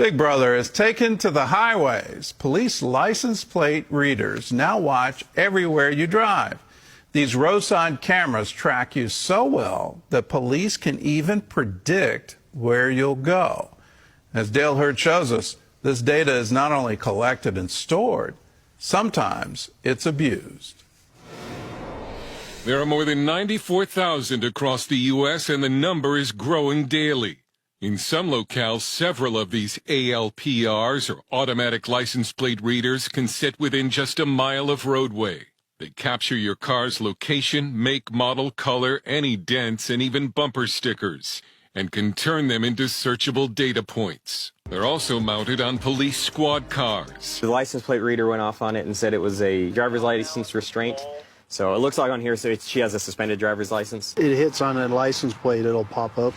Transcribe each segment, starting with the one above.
Big Brother is taken to the highways. Police license plate readers now watch everywhere you drive. These roadside cameras track you so well that police can even predict where you'll go. As Dale Hurd shows us, this data is not only collected and stored, sometimes it's abused. There are more than 94,000 across the U.S., and the number is growing daily. In some locales, several of these ALPRs, or automatic license plate readers, can sit within just a mile of roadway. They capture your car's location, make, model, color, any dents, and even bumper stickers, and can turn them into searchable data points. They're also mounted on police squad cars. The license plate reader went off on it and said it was a driver's license restraint. So it looks like on here, so she has a suspended driver's license. It hits on a license plate, it'll pop up.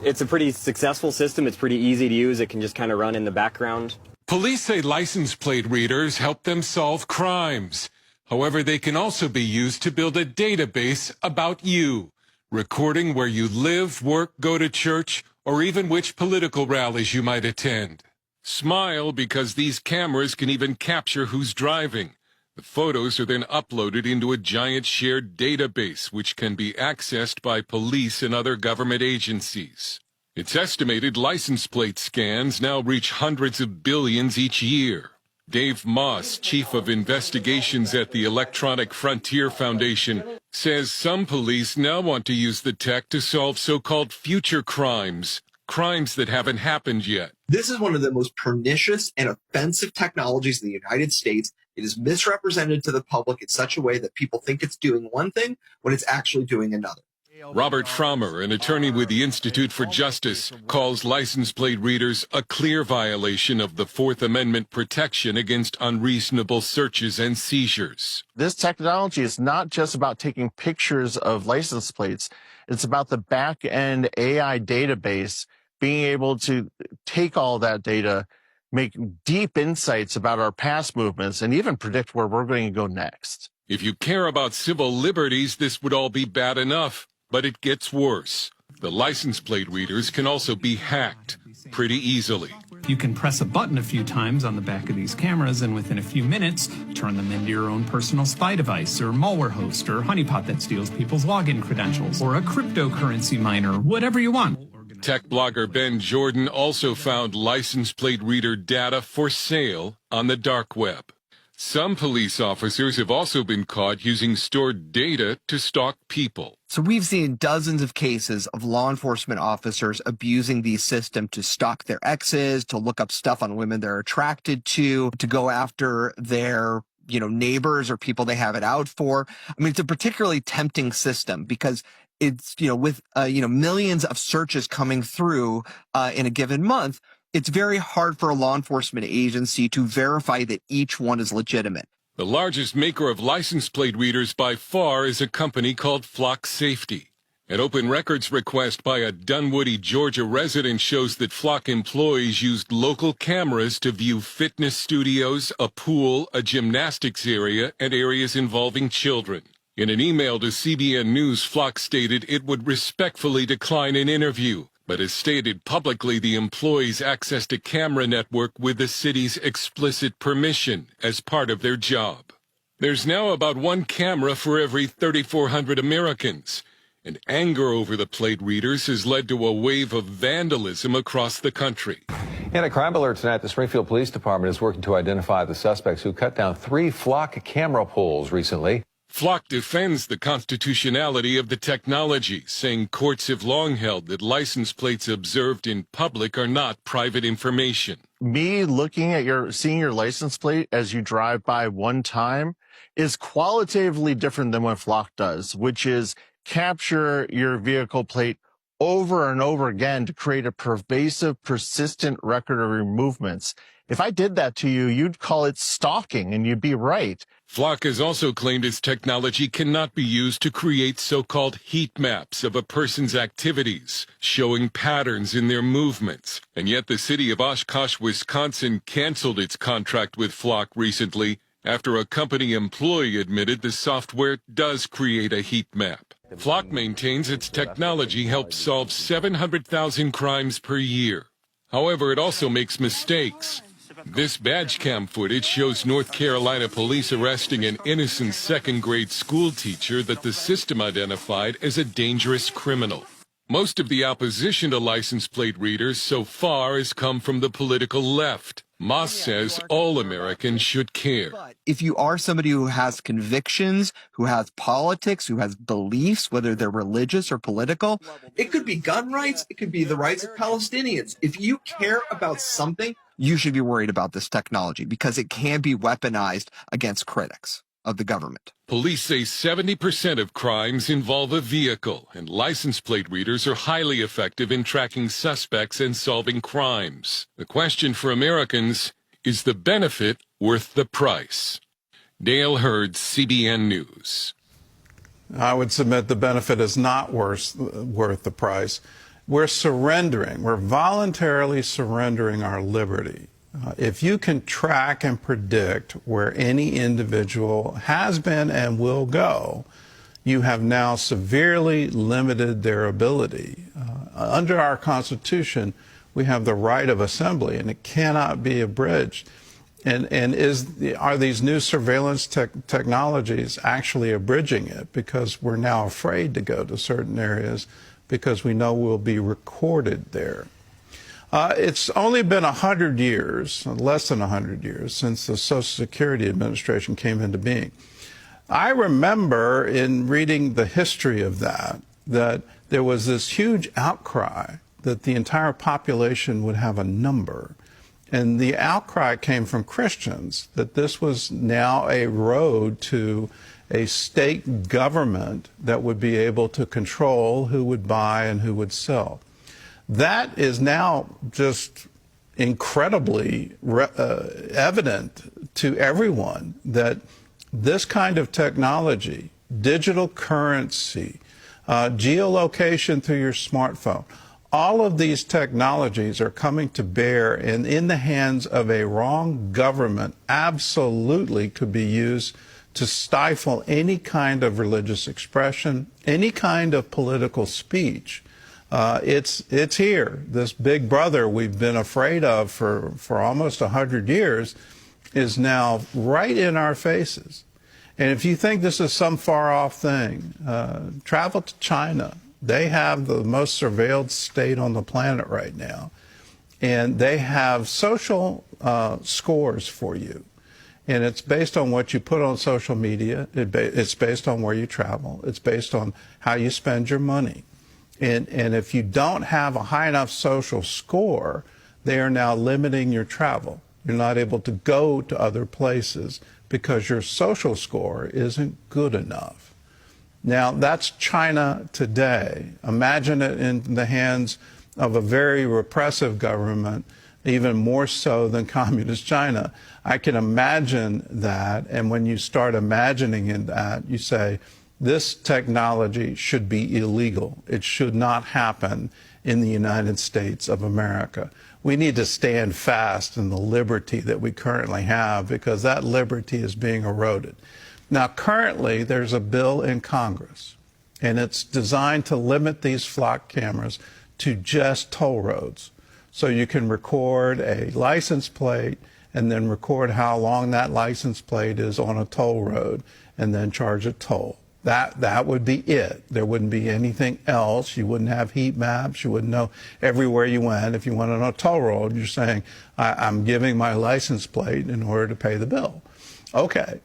It's a pretty successful system. It's pretty easy to use. It can just kind of run in the background. Police say license plate readers help them solve crimes. However, they can also be used to build a database about you, recording where you live, work, go to church, or even which political rallies you might attend. Smile, because these cameras can even capture who's driving. The photos are then uploaded into a giant shared database, which can be accessed by police and other government agencies. It's estimated license plate scans now reach hundreds of billions each year. Dave Moss, Chief of Investigations at the Electronic Frontier Foundation, says some police now want to use the tech to solve so-called future crimes, crimes that haven't happened yet. This is one of the most pernicious and offensive technologies in the United States. It is misrepresented to the public in such a way that people think it's doing one thing when it's actually doing another. Robert Frommer, an attorney with the Institute for Justice, calls license plate readers a clear violation of the Fourth Amendment protection against unreasonable searches and seizures. This technology is not just about taking pictures of license plates. It's about the back-end AI database being able to take all that data, make deep insights about our past movements, and even predict where we're going to go next. If you care about civil liberties, this would all be bad enough. But it gets worse. The license plate readers can also be hacked pretty easily. You can press a button a few times on the back of these cameras and within a few minutes turn them into your own personal spy device or malware host or honeypot that steals people's login credentials or a cryptocurrency miner, whatever you want. Tech blogger Ben Jordan also found license plate reader data for sale on the dark web. Some police officers have also been caught using stored data to stalk people. So we've seen dozens of cases of law enforcement officers abusing the system to stalk their exes, to look up stuff on women they're attracted to go after their, neighbors or people they have it out for. I mean, it's a particularly tempting system because it's, with, millions of searches coming through in a given month, it's very hard for a law enforcement agency to verify that each one is legitimate. The largest maker of license plate readers by far is a company called Flock Safety. An open records request by a Dunwoody, Georgia resident shows that Flock employees used local cameras to view fitness studios, a pool, a gymnastics area, and areas involving children. In an email to CBN News, Flock stated it would respectfully decline an interview, but has stated publicly the employees accessed a camera network with the city's explicit permission as part of their job. There's now about one camera for every 3,400 Americans, and anger over the plate readers has led to a wave of vandalism across the country. In a crime alert tonight, the Springfield Police Department is working to identify the suspects who cut down 3 Flock camera poles recently. Flock defends the constitutionality of the technology, saying courts have long held that license plates observed in public are not private information. Me looking at seeing your license plate as you drive by one time is qualitatively different than what Flock does, which is capture your vehicle plate over and over again to create a pervasive, persistent record of your movements. If I did that to you, you'd call it stalking, and you'd be right. Flock has also claimed its technology cannot be used to create so-called heat maps of a person's activities, showing patterns in their movements. And yet the city of Oshkosh, Wisconsin, canceled its contract with Flock recently after a company employee admitted the software does create a heat map. Flock maintains its technology helps solve 700,000 crimes per year. However, it also makes mistakes. This badge cam footage shows North Carolina police arresting an innocent second-grade school teacher that the system identified as a dangerous criminal. Most of the opposition to license plate readers so far has come from the political left. Moss says all Americans should care. But if you are somebody who has convictions, who has politics, who has beliefs, whether they're religious or political, It could be gun rights. It could be the rights of Palestinians. If you care about something, you should be worried about this technology because it can be weaponized against critics of the government. Police say 70% of crimes involve a vehicle, and license plate readers are highly effective in tracking suspects and solving crimes. The question for Americans, is the benefit worth the price? Dale Hurd, CBN News. I would submit the benefit is not worth the price. We're voluntarily surrendering our liberty. If you can track and predict where any individual has been and will go, you have now severely limited their ability. Under our Constitution, we have the right of assembly, and it cannot be abridged. Are these new surveillance technologies actually abridging it? Because we're now afraid to go to certain areas because we know we'll be recorded there. It's only been 100 years, less than 100 years, since the Social Security Administration came into being. I remember in reading the history of that there was this huge outcry that the entire population would have a number. And the outcry came from Christians that this was now a road to a state government that would be able to control who would buy and who would sell. That is now just incredibly evident to everyone that this kind of technology, digital currency, geolocation through your smartphone, all of these technologies are coming to bear, and in the hands of a wrong government, absolutely could be used to stifle any kind of religious expression, any kind of political speech. It's here. This big brother we've been afraid of for almost 100 years is now right in our faces. And if you think this is some far-off thing, travel to China. They have the most surveilled state on the planet right now. And they have social scores for you. And it's based on what you put on social media. It's based on where you travel. It's based on how you spend your money. And if you don't have a high enough social score, they are now limiting your travel. You're not able to go to other places because your social score isn't good enough. Now, that's China today. Imagine it in the hands of a very repressive government, even more so than communist China. I can imagine that, and when you start imagining that, you say, this technology should be illegal. It should not happen in the United States of America. We need to stand fast in the liberty that we currently have because that liberty is being eroded. Now, currently, there's a bill in Congress, and it's designed to limit these flock cameras to just toll roads. So you can record a license plate and then record how long that license plate is on a toll road and then charge a toll. That would be it. There wouldn't be anything else. You wouldn't have heat maps. You wouldn't know everywhere you went. If you went on a toll road, you're saying, I'm giving my license plate in order to pay the bill. Okay.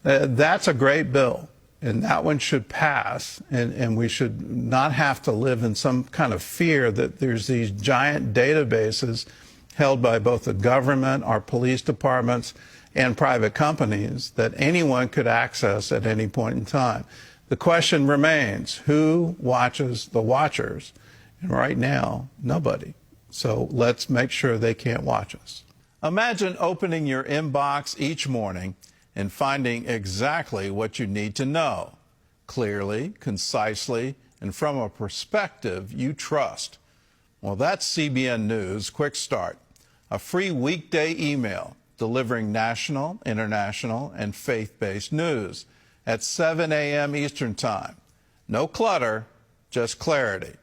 That's a great bill, and that one should pass, and we should not have to live in some kind of fear that there's these giant databases held by both the government, our police departments, and private companies that anyone could access at any point in time. The question remains, who watches the watchers? And right now, nobody. So let's make sure they can't watch us. Imagine opening your inbox each morning and finding exactly what you need to know, clearly, concisely, and from a perspective you trust. Well, that's CBN News Quick Start, a free weekday email delivering national, international, and faith-based news at 7 a.m. Eastern Time. No clutter, just clarity.